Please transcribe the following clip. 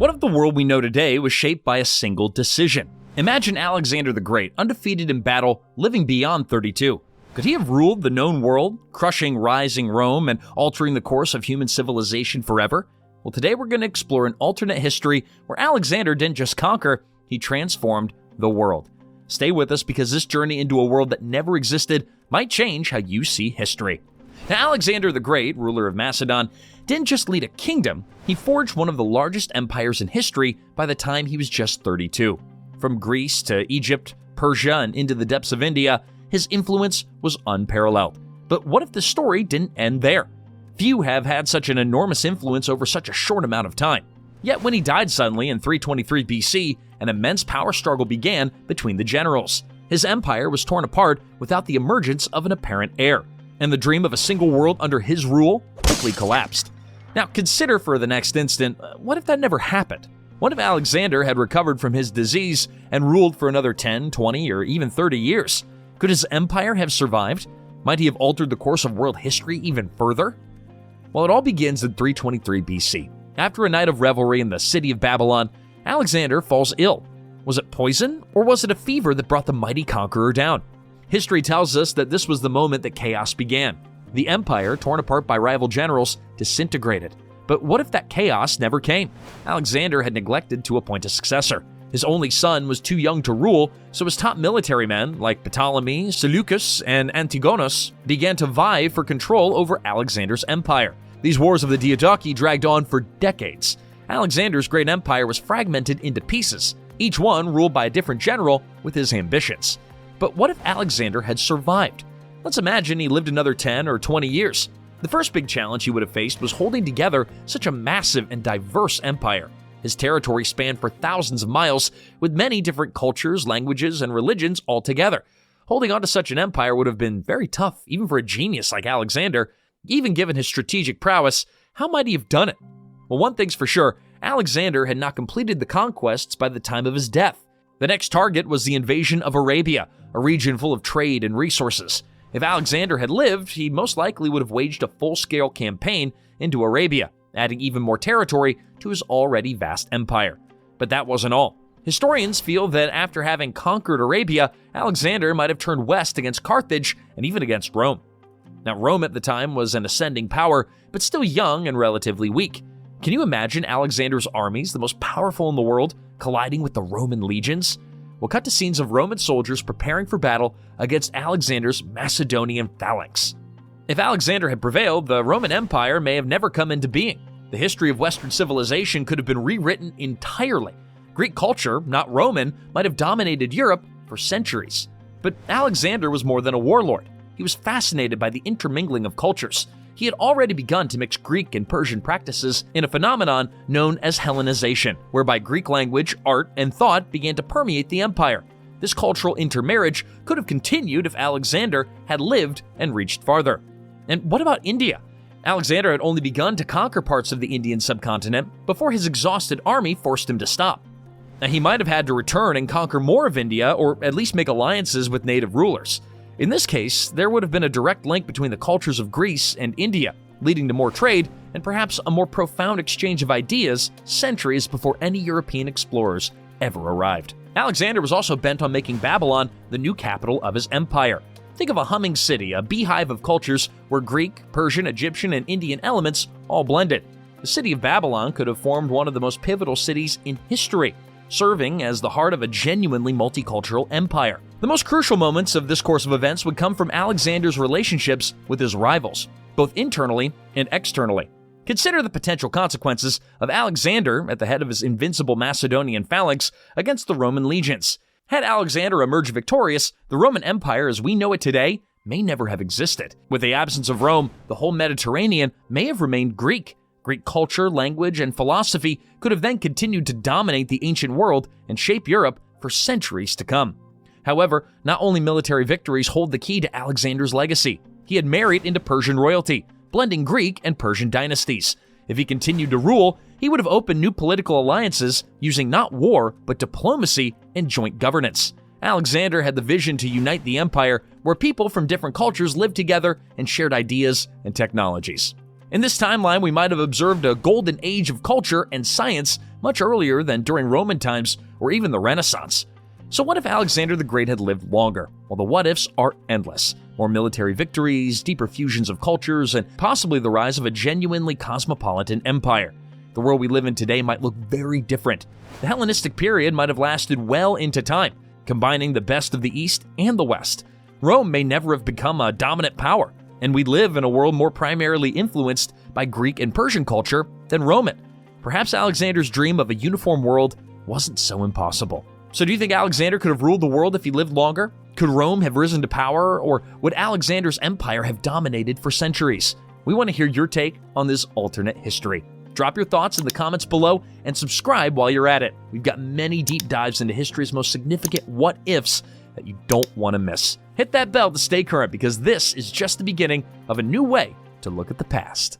What if the world we know today was shaped by a single decision? Imagine Alexander the Great, undefeated in battle, living beyond 32. Could he have ruled the known world, crushing rising Rome and altering the course of human civilization forever? Well, today we're going to explore an alternate history where Alexander didn't just conquer, he transformed the world. Stay with us because this journey into a world that never existed might change how you see history. Now, Alexander the Great, ruler of Macedon, didn't just lead a kingdom, he forged one of the largest empires in history by the time he was just 32. From Greece to Egypt, Persia, and into the depths of India, his influence was unparalleled. But what if the story didn't end there? Few have had such an enormous influence over such a short amount of time. Yet when he died suddenly in 323 BC, an immense power struggle began between the generals. His empire was torn apart without the emergence of an apparent heir, and the dream of a single world under his rule quickly collapsed. Now consider for the next instant, what if that never happened? What if Alexander had recovered from his disease and ruled for another 10, 20, or even 30 years? Could his empire have survived? Might he have altered the course of world history even further? Well, it all begins in 323 BC. After a night of revelry in the city of Babylon, Alexander falls ill. Was it poison, or was it a fever that brought the mighty conqueror down? History tells us that this was the moment that chaos began. The empire, torn apart by rival generals, disintegrated. But what if that chaos never came? Alexander had neglected to appoint a successor. His only son was too young to rule, so his top military men, like Ptolemy, Seleucus, and Antigonus, began to vie for control over Alexander's empire. These wars of the Diadochi dragged on for decades. Alexander's great empire was fragmented into pieces, each one ruled by a different general with his ambitions. But what if Alexander had survived? Let's imagine he lived another 10 or 20 years. The first big challenge he would have faced was holding together such a massive and diverse empire. His territory spanned for thousands of miles, with many different cultures, languages, and religions all together. Holding on to such an empire would have been very tough, even for a genius like Alexander. Even given his strategic prowess, how might he have done it? Well, one thing's for sure, Alexander had not completed the conquests by the time of his death. The next target was the invasion of Arabia, a region full of trade and resources. If Alexander had lived, he most likely would have waged a full-scale campaign into Arabia, adding even more territory to his already vast empire. But that wasn't all. Historians feel that after having conquered Arabia, Alexander might have turned west against Carthage and even against Rome. Now, Rome at the time was an ascending power, but still young and relatively weak. Can you imagine Alexander's armies, the most powerful in the world, colliding with the Roman legions? We'll cut to scenes of Roman soldiers preparing for battle against Alexander's Macedonian phalanx. If Alexander had prevailed, the Roman Empire may have never come into being. The history of Western civilization could have been rewritten entirely. Greek culture, not Roman, might have dominated Europe for centuries. But Alexander was more than a warlord. He was fascinated by the intermingling of cultures. He had already begun to mix Greek and Persian practices in a phenomenon known as Hellenization, whereby Greek language, art, and thought began to permeate the empire. This cultural intermarriage could have continued if Alexander had lived and reached farther. And what about India? Alexander had only begun to conquer parts of the Indian subcontinent before his exhausted army forced him to stop. Now, he might have had to return and conquer more of India, or at least make alliances with native rulers. In this case, there would have been a direct link between the cultures of Greece and India, leading to more trade and perhaps a more profound exchange of ideas centuries before any European explorers ever arrived. Alexander was also bent on making Babylon the new capital of his empire. Think of a humming city, a beehive of cultures where Greek, Persian, Egyptian, and Indian elements all blended. The city of Babylon could have formed one of the most pivotal cities in history, serving as the heart of a genuinely multicultural empire. The most crucial moments of this course of events would come from Alexander's relationships with his rivals, both internally and externally. Consider the potential consequences of Alexander at the head of his invincible Macedonian phalanx against the Roman legions. Had Alexander emerged victorious, the Roman Empire as we know it today may never have existed. With the absence of Rome, the whole Mediterranean may have remained Greek. Greek culture, language, and philosophy could have then continued to dominate the ancient world and shape Europe for centuries to come. However, not only military victories hold the key to Alexander's legacy. He had married into Persian royalty, blending Greek and Persian dynasties. If he continued to rule, he would have opened new political alliances using not war, but diplomacy and joint governance. Alexander had the vision to unite the empire where people from different cultures lived together and shared ideas and technologies. In this timeline, we might have observed a golden age of culture and science much earlier than during Roman times or even the Renaissance. So what if Alexander the Great had lived longer? Well, the what-ifs are endless. More military victories, deeper fusions of cultures, and possibly the rise of a genuinely cosmopolitan empire. The world we live in today might look very different. The Hellenistic period might have lasted well into time, combining the best of the East and the West. Rome may never have become a dominant power, and we live in a world more primarily influenced by Greek and Persian culture than Roman. Perhaps Alexander's dream of a uniform world wasn't so impossible. So do you think Alexander could have ruled the world if he lived longer? Could Rome have risen to power, or would Alexander's empire have dominated for centuries? We want to hear your take on this alternate history. Drop your thoughts in the comments below and subscribe while you're at it. We've got many deep dives into history's most significant what-ifs that you don't want to miss. Hit that bell to stay current because this is just the beginning of a new way to look at the past.